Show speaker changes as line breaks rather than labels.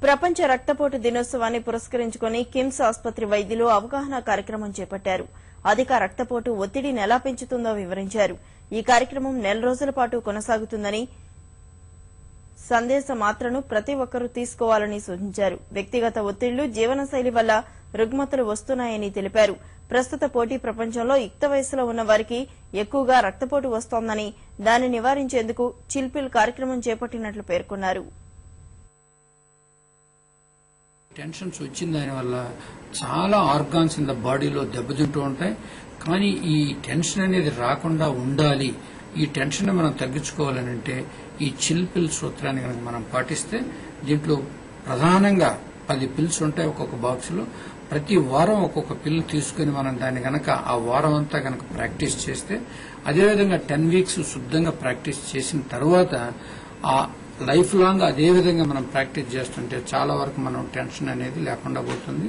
ప్రపంచ రక్తపోటు దినోత్సవాన్ని పురస్కరించుకుని కిమ్స్ ఆసుపత్రి వైద్యులు అవగాహన కార్యక్రమం చేపట్టారు. అధిక రక్తపోటు ఒత్తిడిని ఎలా పెంచుతుందో వివరించారు. ఈ కార్యక్రమం నెల రోజుల పాటు కొనసాగుతుందని, సందేశ మాత్రను ప్రతి ఒక్కరూ తీసుకోవాలని సూచించారు. వ్యక్తిగత ఒత్తిళ్లు, జీవనశైలి వల్ల రుగ్మతలు వస్తున్నాయని తెలిపారు. ప్రస్తుత పోటీ ప్రపంచంలో యుక్త వయసులో ఉన్న వారికి ఎక్కువగా రక్తపోటు వస్తోందని, దాన్ని నివారించేందుకు చిల్పిల్ కార్యక్రమం చేపట్టినట్లు పేర్కొన్నారు.
టెన్షన్స్ వచ్చిన దానివల్ల చాలా ఆర్గాన్స్ ఇన్ ద బాడీలో దెబ్బతింటూ ఉంటాయి. కానీ ఈ టెన్షన్ అనేది రాకుండా ఉండాలి, ఈ టెన్షన్ మనం తగ్గించుకోవాలనంటే ఈ చిల్ పిల్ సూత్రాన్ని కనుక మనం పాటిస్తే, దీంట్లో ప్రధానంగా 10 పిల్స్ ఉంటాయి ఒక్కొక్క బాక్స్ లో. ప్రతి వారం ఒక్కొక్క పిల్ తీసుకుని మనం దాన్ని గనక ఆ వారం అంతా గనక ప్రాక్టీస్ చేస్తే, అదేవిధంగా 10 వీక్స్ శుద్ధంగా ప్రాక్టీస్ చేసిన తర్వాత ఆ లైఫ్ లాంగ్ అదే విధంగా మనం ప్రాక్టీస్ చేస్తుంటే చాలా వరకు మనం టెన్షన్ అనేది లేకుండా పోతుంది.